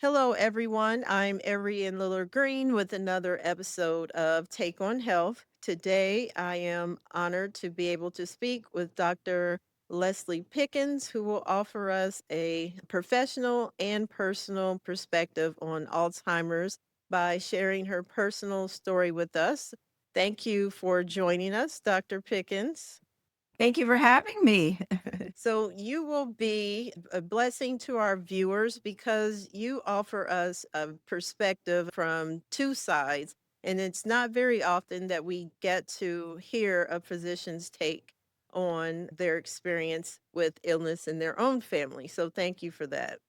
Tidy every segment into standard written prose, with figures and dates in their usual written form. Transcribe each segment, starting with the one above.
Hello, everyone. I'm Arian Liller Green with another episode of Take on Health. Today, I am honored to be able to speak with Dr. Leslie Pickens, who will offer us a professional and personal perspective on Alzheimer's by sharing her personal story with us. Thank you for joining us, Dr. Pickens. Thank you for having me. So you will be a blessing to our viewers because you offer us a perspective from two sides. And it's not very often that we get to hear a physician's take on their experience with illness in their own family. So thank you for that.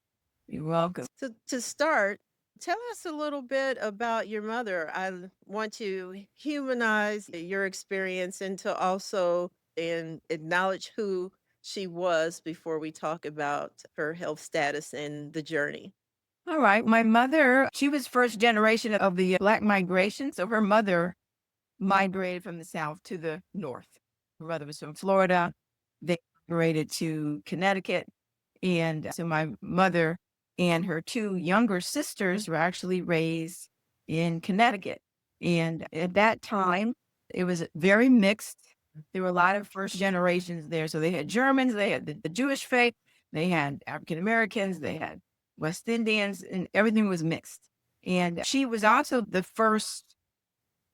You're welcome. So to start, tell us a little bit about your mother. I want to humanize your experience and to also acknowledge who she was before we talk about her health status and the journey. All right. My mother, she was first generation of the Black migration. So her mother migrated from the South to the North. Her mother was from Florida. They migrated to Connecticut. And so my mother and her two younger sisters were actually raised in Connecticut. And at that time, it was very mixed. There were a lot of first generations there. So they had Germans, they had the Jewish faith, they had African Americans, they had West Indians, and everything was mixed. And she was also the first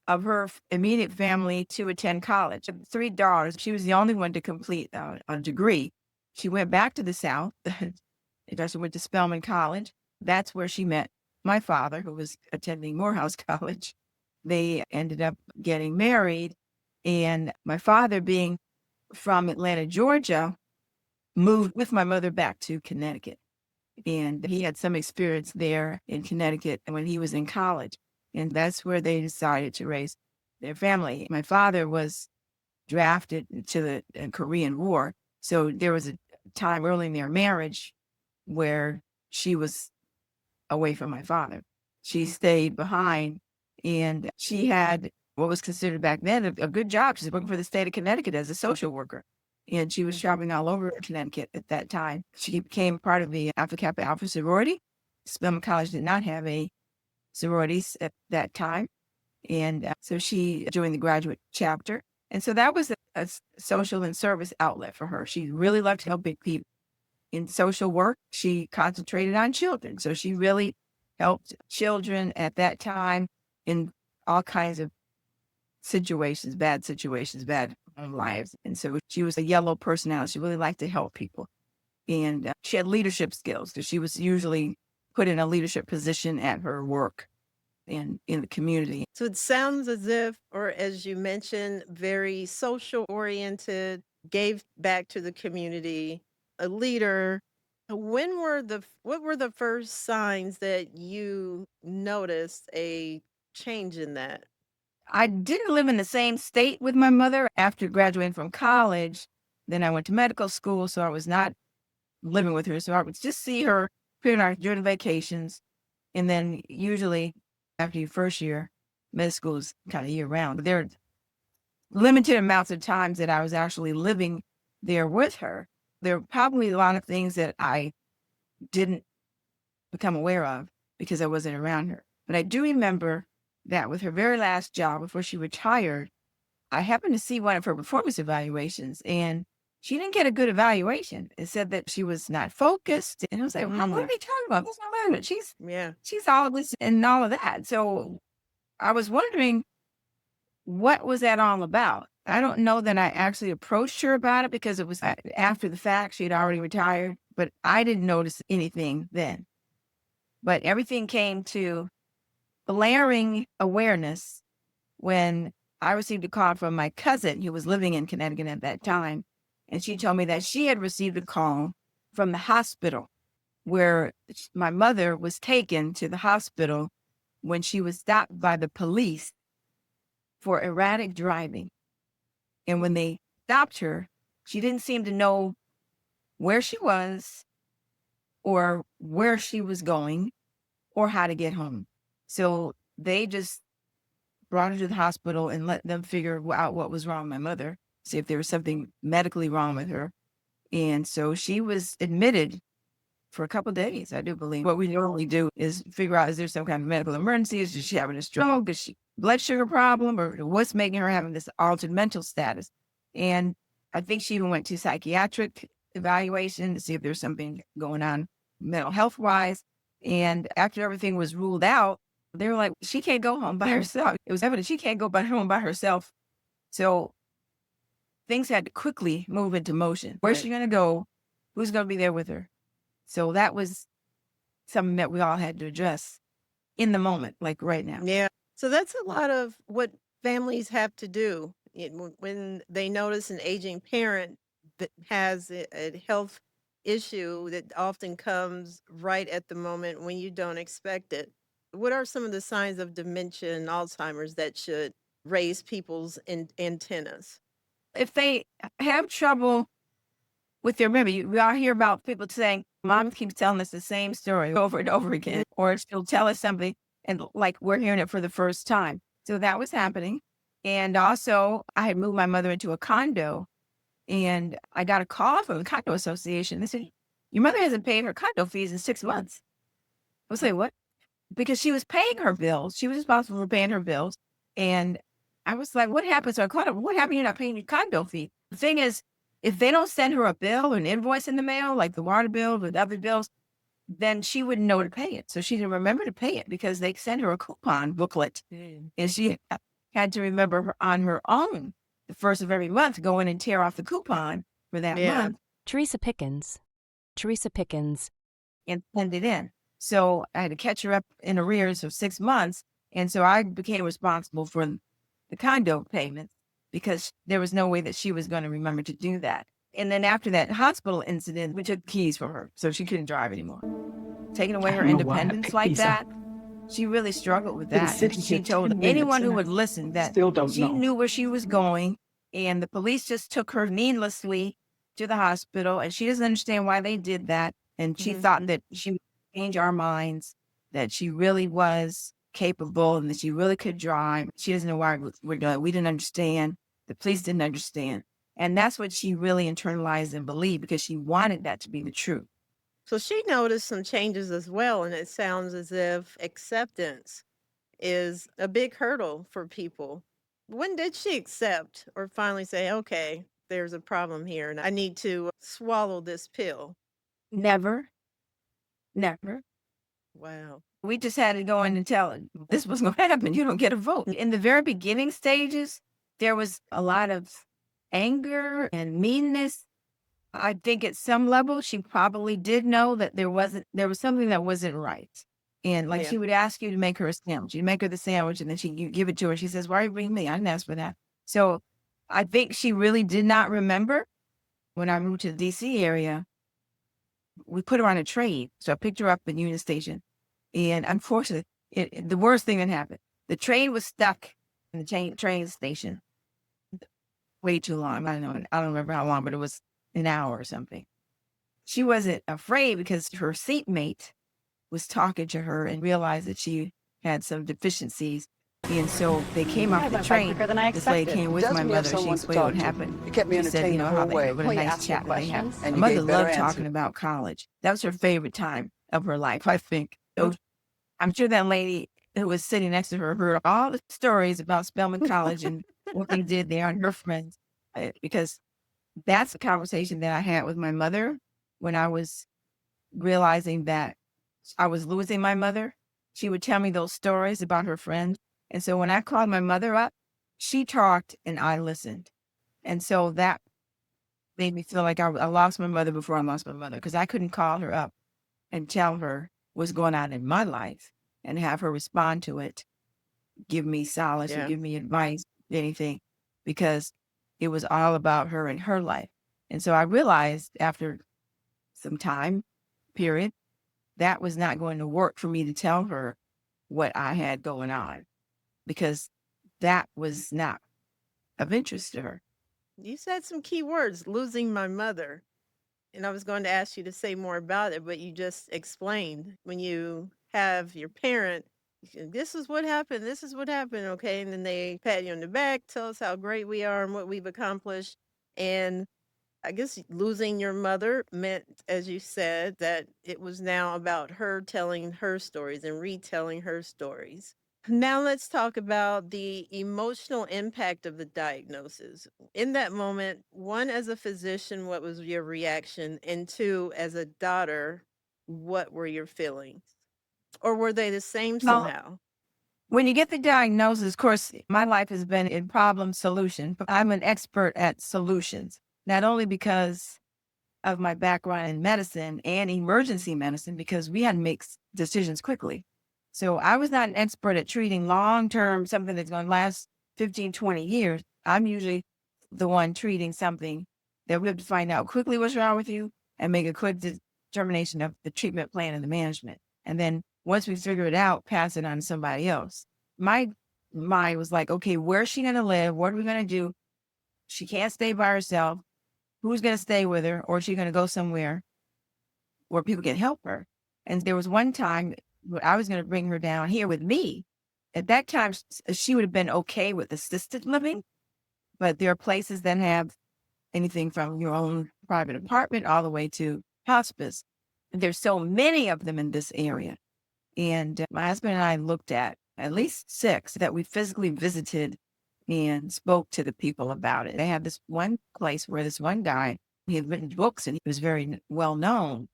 of her immediate family to attend college. Three daughters. She was the only one to complete a degree. She went back to the South. She went to Spelman College. That's where she met my father, who was attending Morehouse College. They ended up getting married. And my father, being from Atlanta, Georgia, moved with my mother back to Connecticut. And he had some experience there in Connecticut when he was in college. And that's where they decided to raise their family. My father was drafted to the Korean War. So there was a time early in their marriage where she was away from my father. She stayed behind and she had what was considered back then a good job. She was working for the state of Connecticut as a social worker. And she was traveling all over Connecticut at that time. She became part of the Alpha Kappa Alpha sorority. Spelman College did not have a sororities at that time. And so she joined the graduate chapter. And so that was a social and service outlet for her. She really loved helping people. In social work, she concentrated on children. So she really helped children at that time in all kinds of situations, bad lives. And so she was a yellow personality. She really liked to help people. And she had leadership skills because she was usually put in a leadership position at her work and in the community. So it sounds as if, or as you mentioned, very social oriented, gave back to the community, a leader. What were the first signs that you noticed a change in that? I didn't live in the same state with my mother after graduating from college. Then I went to medical school, so I was not living with her. So I would just see her during vacations. And then usually after your first year, med school is kind of year round. But there are limited amounts of times that I was actually living there with her. There were probably a lot of things that I didn't become aware of because I wasn't around her. But I do remember that with her very last job before she retired, I happened to see one of her performance evaluations and she didn't get a good evaluation. It said that she was not focused. And I was like, well, what are they talking about? That's not language. Yeah. She's all of this and all of that. So I was wondering, what was that all about? I don't know that I actually approached her about it because it was after the fact. She had already retired, but I didn't notice anything then. But everything came to blaring awareness when I received a call from my cousin who was living in Connecticut at that time. And she told me that she had received a call from the hospital where my mother was taken to the hospital when she was stopped by the police for erratic driving. And when they stopped her, she didn't seem to know where she was or where she was going or how to get home. So they just brought her to the hospital and let them figure out what was wrong with my mother, see if there was something medically wrong with her. And so she was admitted for a couple days, I do believe. What we normally do is figure out, is there some kind of medical emergency? Is she having a stroke? Is she blood sugar problem? Or what's making her having this altered mental status? And I think she even went to psychiatric evaluation to see if there's something going on mental health wise. And after everything was ruled out, they were like, she can't go home by herself. It was evident she can't go home by herself. So things had to quickly move into motion. Where's she going to go? Who's going to be there with her? So that was something that we all had to address in the moment, like right now. Yeah. So that's a lot of what families have to do when they notice an aging parent that has a health issue that often comes right at the moment when you don't expect it. What are some of the signs of dementia and Alzheimer's that should raise people's antennas? If they have trouble with their memory, we all hear about people saying, Mom keeps telling us the same story over and over again, or she'll tell us something and like we're hearing it for the first time. So that was happening. And also, I had moved my mother into a condo and I got a call from the condo association. They said, your mother hasn't paid her condo fees in 6 months. I was like, what? Because she was paying her bills. She was responsible for paying her bills. And I was like, what happened? So I called her, what happened? You're not paying your condo fee. The thing is, if they don't send her a bill or an invoice in the mail, like the water bill or the other bills, then she wouldn't know to pay it. So she didn't remember to pay it because they sent her a coupon booklet. And she had to remember on her own the first of every month, go in and tear off the coupon for that Yeah. month Teresa Pickens. Teresa Pickens. and send it in. So I had to catch her up in arrears of 6 months. And so I became responsible for the condo payments because there was no way that she was going to remember to do that. And then after that hospital incident, we took keys from her so she couldn't drive anymore. Taking away I her don't know why I independence picked like these up. that, she really struggled with Been that. And sitting she here told 10 anyone minutes who and I would listen that still don't she know. knew where she was going and the police just took her needlessly to the hospital and she doesn't understand why they did that. And she Mhm. thought that she would change our minds, that she really was capable and that she really could drive. She doesn't know why we're doing it. We didn't understand. The police didn't understand. And that's what she really internalized and believed because she wanted that to be the truth. So she noticed some changes as well, and it sounds as if acceptance is a big hurdle for people. When did she accept or finally say, okay, there's a problem here and I need to swallow this pill? Never, never. Wow. We just had to go in and tell it, this was going to happen. You don't get a vote. In the very beginning stages, there was a lot of anger and meanness. I think at some level, she probably did know that there was something that wasn't right. And like Yeah. she would ask you to make her a sandwich. You make her the sandwich and then you give it to her. She says, why are you bringing me? I didn't ask for that. So I think she really did not remember when I moved to the DC area. We put her on a train. So I picked her up in Union Station. And unfortunately, the worst thing that happened, the train was stuck in the train station way too long. I don't remember how long, but it was an hour or something. She wasn't afraid because her seatmate was talking to her and realized that she had some deficiencies. And so they came off I the went by train. quicker than I This lady expected. came It with does my when you have mother. She someone to explained what talk to. happened. It kept me She said, entertained you the know, whole what way. a Well, you nice asked me chat that they had. questions, My and you mother gave better loved talking answers. about college. That was her favorite time of her life, I think. So I'm sure that lady who was sitting next to her heard all the stories about Spelman College and what they did there and her friends, because that's the conversation that I had with my mother when I was realizing that I was losing my mother. She would tell me those stories about her friends. And so when I called my mother up, she talked and I listened. And so that made me feel like I lost my mother before I lost my mother because I couldn't call her up and tell her what's going on in my life and have her respond to it, give me solace or Yeah. give me advice, anything, because it was all about her and her life. And so I realized after some time period, that was not going to work for me to tell her what I had going on because that was not of interest to her. You said some key words, losing my mother. And I was going to ask you to say more about it, but you just explained when you have your parent, this is what happened, this is what happened, okay? And then they pat you on the back, tell us how great we are and what we've accomplished. And I guess losing your mother meant, as you said, that it was now about her telling her stories and retelling her stories. Now let's talk about the emotional impact of the diagnosis. In that moment, one, as a physician, what was your reaction? And two, as a daughter, what were your feelings? Or were they the same Well, somehow? when you get the diagnosis, of course, my life has been in problem solution, but I'm an expert at solutions, not only because of my background in medicine and emergency medicine, because we had to make decisions quickly. So I was not an expert at treating long term, something that's going to last 15, 20 years. I'm usually the one treating something that we have to find out quickly what's wrong with you and make a quick determination of the treatment plan and the management. And then once we figure it out, pass it on to somebody else. My mind was like, okay, where's she going to live? What are we going to do? She can't stay by herself. Who's going to stay with her? Or is she going to go somewhere where people can help her? And there was one time where I was going to bring her down here with me. At that time, she would have been okay with assisted living, but there are places that have anything from your own private apartment all the way to hospice. And there's so many of them in this area. And my husband and I looked at least 6 that we physically visited and spoke to the people about it. They had this one place where this one guy, he had written books and he was very well known,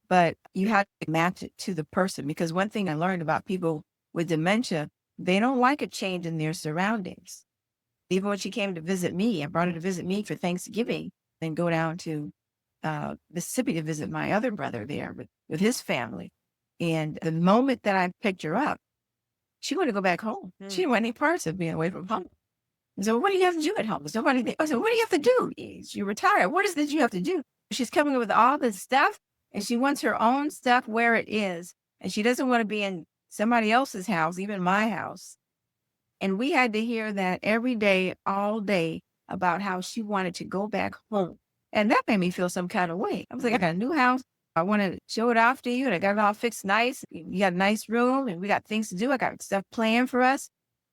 but you had to match it to the person, because one thing I learned about people with dementia, they don't like a change in their surroundings. Even when she came to visit me, I brought her to visit me for Thanksgiving, then go down to Mississippi to visit my other brother there with his family. And the moment that I picked her up, she wanted to go back home. She Hmm. didn't want any parts of being away from home. I said, "Well, what do you have to do at home?" I said, "What do you have to do? You retired. What is this you have to do?" She's coming up with all this stuff and she wants her own stuff where it is. And she doesn't want to be in somebody else's house, even my house. And we had to hear that every day, all day, about how she wanted to go back home. And that made me feel some kind of way. I was like, I got a new house. I want to show it off to you. And I got it all fixed nice. You got a nice room and we got things to do. I got stuff planned for us.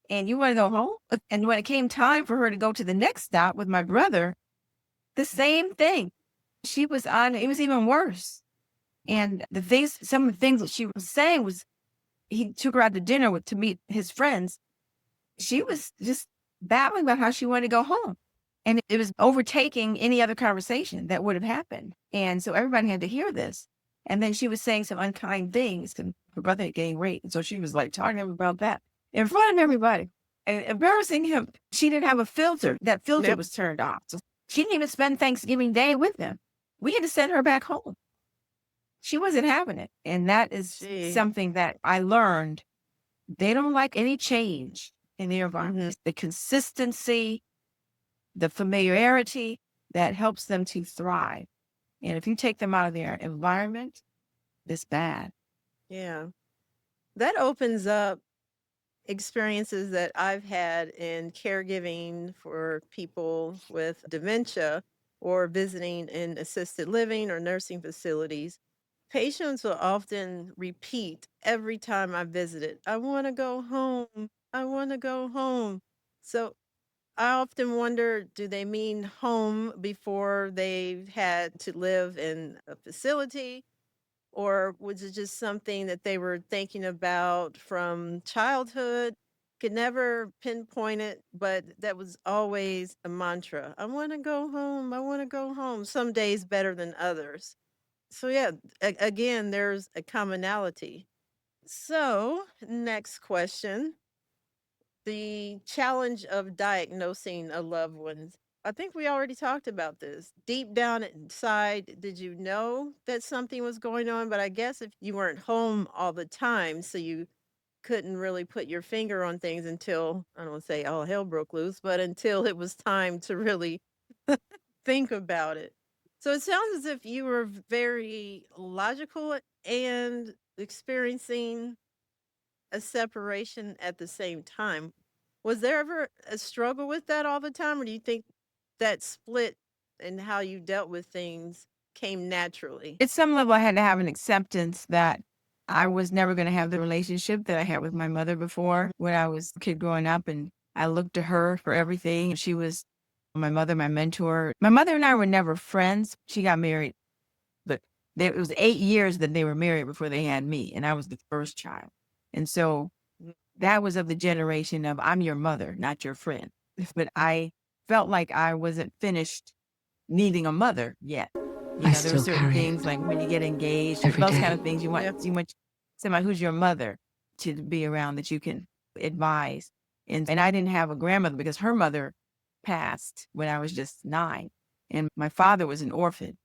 And you want to go home? And when it came time for her to go to the next stop with my brother, the same thing. She was on, it was even worse. And some of the things that she was saying was, he took her out to dinner to meet his friends. She was just babbling about how she wanted to go home. And it was overtaking any other conversation that would have happened. And so everybody had to hear this. And then she was saying some unkind things and her brother had gained weight. And so she was like talking to him about that in front of everybody and embarrassing him. She didn't have a filter. That filter Yep. was turned off. So she didn't even spend Thanksgiving Day with them. We had to send her back home. She wasn't having it. And that is Gee. something that I learned. They don't like any change in their environment. Hmm. It's the consistency, the familiarity that helps them to thrive. And if you take them out of their environment, it's bad. Yeah. That opens up experiences that I've had in caregiving for people with dementia or visiting in assisted living or nursing facilities. Patients will often repeat every time I visited, I want to go home. I want to go home. So I often wonder, do they mean home before they've had to live in a facility? Or was it just something that they were thinking about from childhood? Could never pinpoint it, but that was always a mantra. I want to go home. I want to go home. Some days better than others. So, yeah, again, there's a commonality. So, next question, the challenge of diagnosing a loved one. I think we already talked about this. Deep down inside, did you know that something was going on? But I guess if you weren't home all the time, so you couldn't really put your finger on things until, I don't want to say all hell broke loose, but until it was time to really think about it. So it sounds as if you were very logical and experiencing a separation at the same time. Was there ever a struggle with that all the time, or do you think that split and how you dealt with things came naturally? At some level, I had to have an acceptance that I was never going to have the relationship that I had with my mother before when I was a kid growing up. And I looked to her for everything. She was My mother, my mentor. My mother and I were never friends. She got married, but it was 8 years that they were married before they had me, and I was the first child. And so that was of the generation of I'm your mother, not your friend. But I felt like I wasn't finished needing a mother yet. I There were still certain carry things it like when you get engaged, every those kind of day. things Yeah. you want somebody who's your mother to be around that you can advise. And I didn't have a grandmother because her mother passed when I was just 9. And my father was an orphan.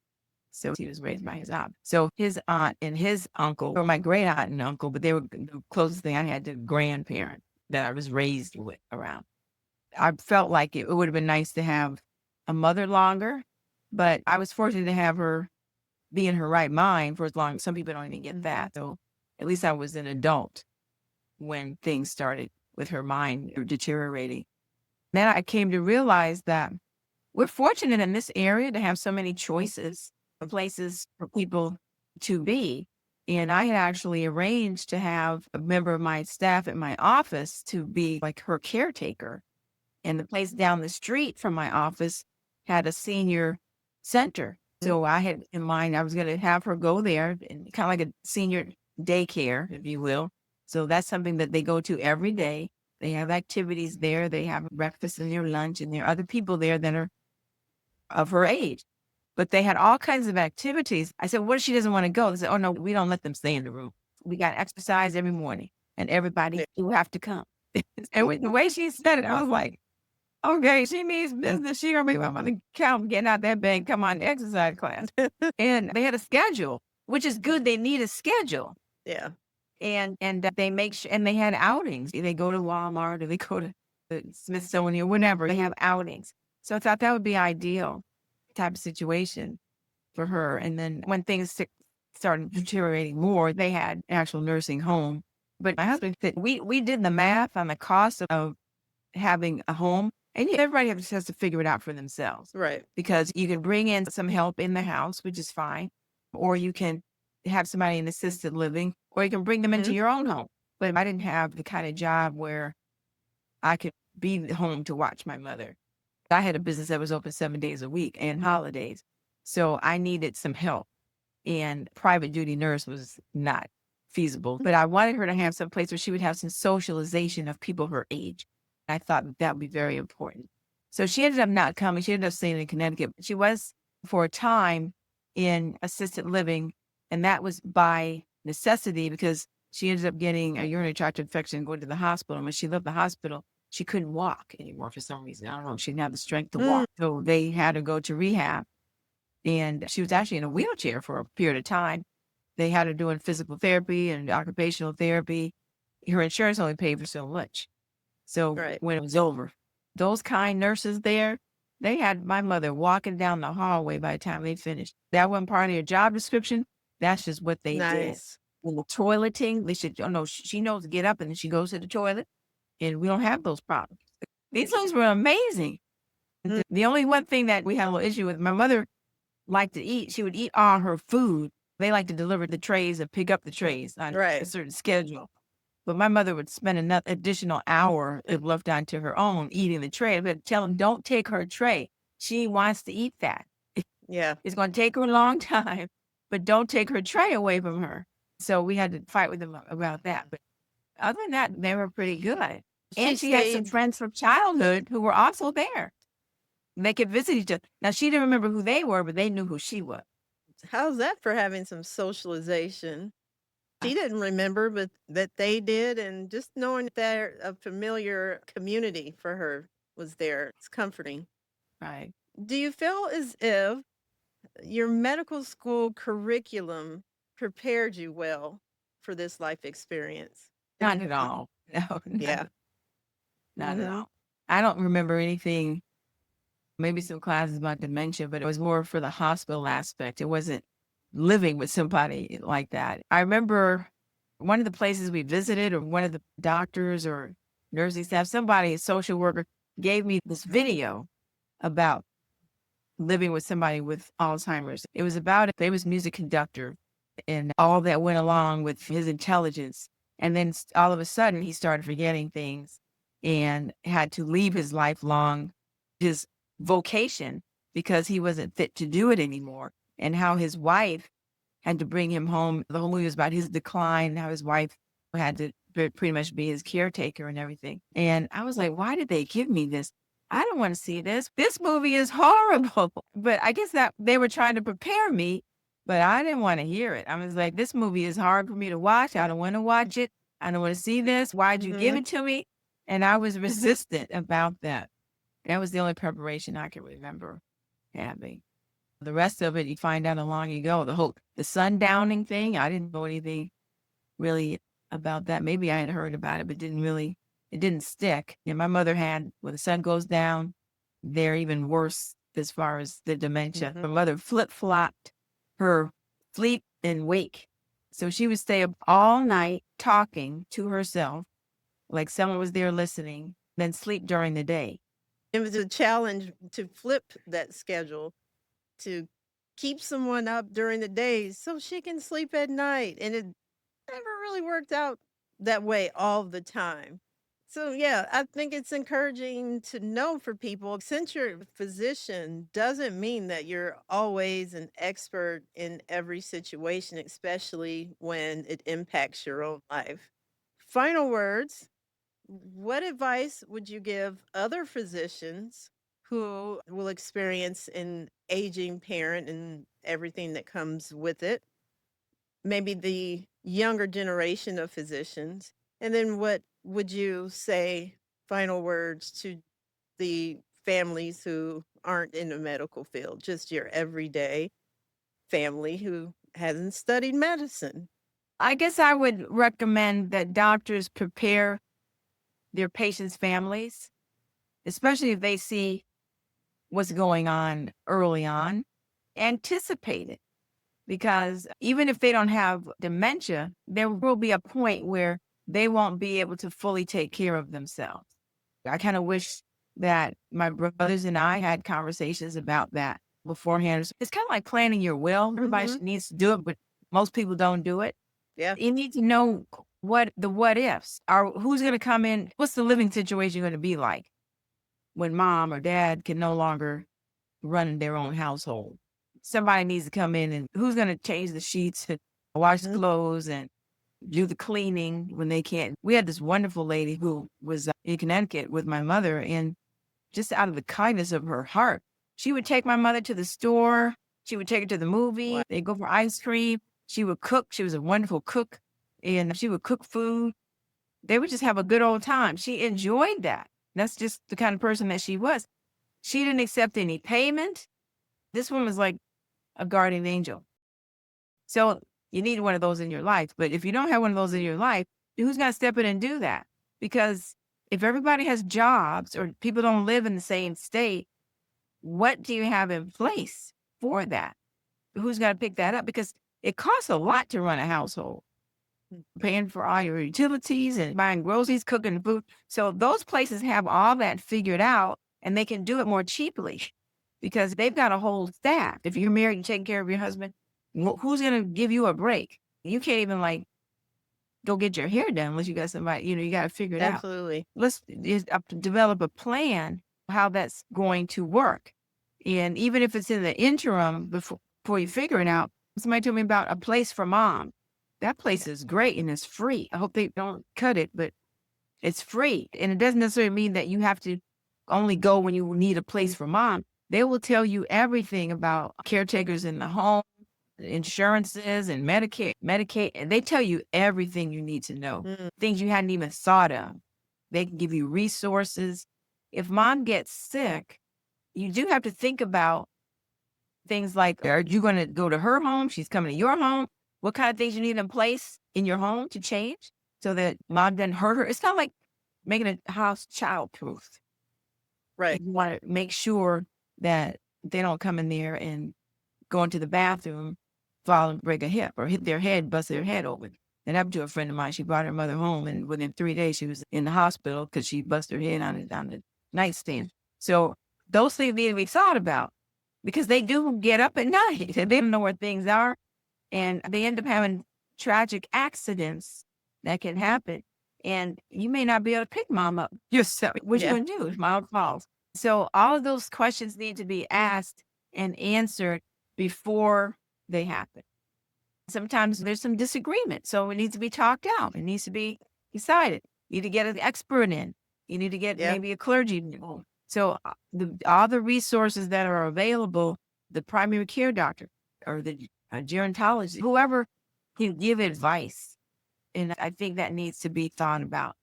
So he was raised by his aunt. So his aunt and his uncle were my great aunt and uncle, but they were the closest thing I had to grandparent that I was raised with around. I felt like it would have been nice to have a mother longer, but I was fortunate to have her be in her right mind for as long. Some people don't even get that. So at least I was an adult when things started with her mind deteriorating. Then I came to realize that we're fortunate in this area to have so many choices of places for people to be. And I had actually arranged to have a member of my staff at my office to be like her caretaker. And the place down the street from my office had a senior center. Mhm. So I had in mind I was going to have her go there and kind of like a senior daycare, if you will. So that's something that they go to every day. They have activities there. They have breakfast and their lunch, and there are other people there that are of her age. But they had all kinds of activities. I said, what if she doesn't want to go? They said, oh, no, we don't let them stay in the room. We got exercise every morning, and everybody Yeah. you have to come. And with the way she said it, I was like, okay, she means business. She gonna be my mother count getting out that bed, come on to exercise class. And they had a schedule, which is good. They need a schedule. Yeah. And they make sure, and they had outings. They go to Walmart or they go to the Smithsonian, whenever they have outings. So I thought that would be ideal type of situation for her. And then when things started deteriorating more, they had an actual nursing home. But my husband said we did the math on the cost of having a home, and everybody has to figure it out for themselves Right. because you can bring in some help in the house, which is fine, or you can have somebody in assisted living, or you can bring them into Mhm. your own home. But I didn't have the kind of job where I could be home to watch my mother. I had a business that was open 7 days a week and holidays. So I needed some help, and private duty nurse was not feasible, but I wanted her to have some place where she would have some socialization of people her age. I thought that would be very important. So she ended up not coming. She ended up staying in Connecticut. She was for a time in assisted living, and that was by necessity because she ended up getting a urinary tract infection and going to the hospital. And when she left the hospital, she couldn't walk anymore for some reason. I don't know. She didn't have the strength to Mm. walk. So they had her go to rehab. And she was actually in a wheelchair for a period of time. They had her doing physical therapy and occupational therapy. Her insurance only paid for so much. So Right. when it was over, those kind nurses there, they had my mother walking down the hallway by the time they finished. That wasn't part of their job description. That's just what they did. Nice. And the toileting, they said, oh no, she knows to get up and then she goes to the toilet. And we don't have those problems. These things were amazing. Mm. The only one thing that we had a little issue with, my mother liked to eat. She would eat all her food. They like to deliver the trays and pick up the trays on a Right. certain schedule. But my mother would spend another additional hour if left onto her own eating the tray. But tell them, don't take her tray. She wants to eat that. Yeah. It's going to take her a long time, but don't take her tray away from her. So we had to fight with them about that. But other than that, they were pretty good. She And she had some stayed. friends from childhood who were also there. They could visit each other. Now, she didn't remember who they were, but they knew who she was. How's that for having some socialization? Uh, She didn't remember, but that they did, and just knowing that a familiar community for her was there, it's comforting. Right. Do you feel as if your medical school curriculum prepared you well for this life experience? Not at all. No, Yeah. not at Mhm. all. I don't remember anything, maybe some classes about dementia, but it was more for the hospital aspect. It wasn't living with somebody like that. I remember one of the places we visited, or one of the doctors or nursing staff, somebody, a social worker, gave me this video about living with somebody with Alzheimer's. It was about a famous music conductor and all that went along with his intelligence. And then all of a sudden, he started forgetting things and had to leave his lifelong, his vocation because he wasn't fit to do it anymore, and how his wife had to bring him home. The whole movie was about his decline, how his wife had to pretty much be his caretaker and everything. And I was like, why did they give me this? I don't want to see this. This movie is horrible. But I guess that they were trying to prepare me, but I didn't want to hear it. I was like, this movie is hard for me to watch. I don't want to watch it. I don't want to see this. Why'd you give Mhm. it to me? And I was resistant about that. That was the only preparation I could remember having. The rest of it, you find out along you go. The sundowning thing, I didn't know anything really about that. Maybe I had heard about it, but it didn't stick. And my mother had, when the sun goes down, they're even worse as far as the dementia. Mhm. My mother flip-flopped her sleep and wake. So she would stay up all night talking to herself, like someone was there listening, then sleep during the day. It was a challenge to flip that schedule, to keep someone up during the day so she can sleep at night, and it never really worked out that way all the time. So, yeah, I think it's encouraging to know for people, since you're a physician, doesn't mean that you're always an expert in every situation, especially when it impacts your own life. Final words. What advice would you give other physicians who will experience an aging parent and everything that comes with it? Maybe the younger generation of physicians. And then what would you say final words to the families who aren't in the medical field, just your everyday family who hasn't studied medicine? I guess I would recommend that doctors prepare their patients' families, especially if they see what's going on early on, anticipate it. Because even if they don't have dementia, there will be a point where they won't be able to fully take care of themselves. I kind of wish that my brothers and I had conversations about that beforehand. It's kind of like planning your will. Everybody Mhm. needs to do it, but most people don't do it. Yeah. You need to know what ifs are, who's going to come in, what's the living situation going to be like when mom or dad can no longer run their own household. Somebody needs to come in, and who's going to change the sheets and wash Mhm. clothes and do the cleaning when they can't. We had this wonderful lady who was in Connecticut with my mother, and just out of the kindness of her heart, she would take my mother to the store. She would take her to the movie. Wow. They'd go for ice cream. She would cook. She was a wonderful cook, and she would cook food. They would just have a good old time. She enjoyed that. That's just the kind of person that she was. She didn't accept any payment. This one was like a guardian angel. So you need one of those in your life. But if you don't have one of those in your life, who's going to step in and do that? Because if everybody has jobs or people don't live in the same state, what do you have in place for that? Who's going to pick that up? Because it costs a lot to run a household, Mm. paying for all your utilities and buying groceries, cooking food. So those places have all that figured out, and they can do it more cheaply because they've got a whole staff. If you're married and taking care of your husband, who's going to give you a break? You can't even like go get your hair done unless you got somebody, you got to figure it out. Absolutely. Let's develop a plan how that's going to work. And even if it's in the interim before you figure it out, somebody told me about a place for mom. That place is great and it's free. I hope they don't cut it, but it's free. And it doesn't necessarily mean that you have to only go when you need a place for mom. They will tell you everything about caretakers in the home, insurances and Medicare, Medicaid, and they tell you everything you need to know, Mm. things you hadn't even thought of. They can give you resources. If mom gets sick, you do have to think about things like, are you going to go to her home? She's coming to your home. What kind of things you need in place in your home to change so that mom doesn't hurt her? It's not like making a house childproof. Right. You want to make sure that they don't come in there and go into the bathroom, fall and break a hip or hit their head, bust their head open. That happened to a friend of mine. She brought her mother home, and within 3 days, she was in the hospital because she busted her head on the nightstand. So those things need to be thought about because they do get up at night and they don't know where things are. And they end up having tragic accidents that can happen. And you may not be able to pick mom up yourself. What you Yeah. going to do if mom falls? So all of those questions need to be asked and answered before they happen. Sometimes there's some disagreement, so it needs to be talked out. It needs to be decided. You need to get an expert in. You need to get Yeah. maybe a clergy involved. So all the resources that are available, the primary care doctor or the gerontologist, whoever can give advice, and I think that needs to be thought about.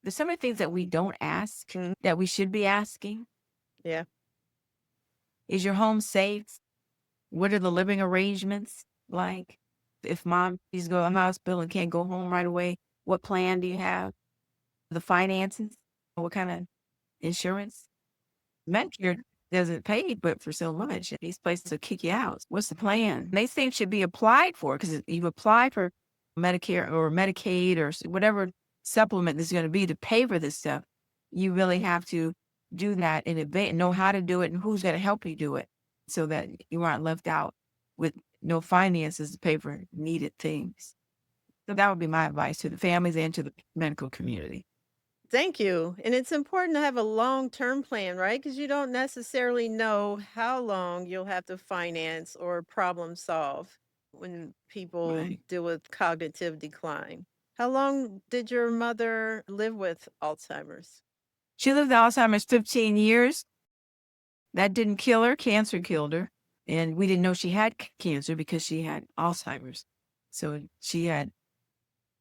There's so many things that we don't ask Mm, that we should be asking. yeah. Is your home safe? What are the living arrangements like? If mom needs to go to the hospital and can't go home right away, what plan do you have? The finances? What kind of insurance? Medicare doesn't pay but for so much. These places will kick you out. What's the plan? These things should be applied for because you apply for Medicare or Medicaid or whatever supplement there's going to be to pay for this stuff. You really have to do that in advance, know how to do it and who's going to help you do it so that you aren't left out with no finances to pay for needed things. So that would be my advice to the families and to the medical community. Thank you. And it's important to have a long-term plan, right? Because you don't necessarily know how long you'll have to finance or problem solve when people Right. deal with cognitive decline. How long did your mother live with Alzheimer's? She lived Alzheimer's 15 years. That didn't kill her, cancer killed her, and we didn't know she had cancer because she had Alzheimer's. So she had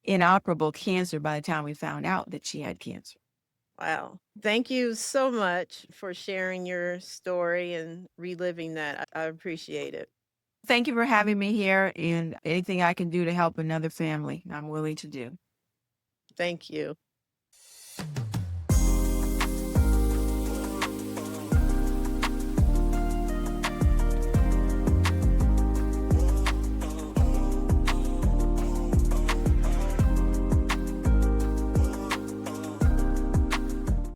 inoperable cancer by the time we found out that she had cancer. Wow. Thank you so much for sharing your story and reliving that. I appreciate it. Thank you for having me here, and anything I can do to help another family, I'm willing to do. Thank you.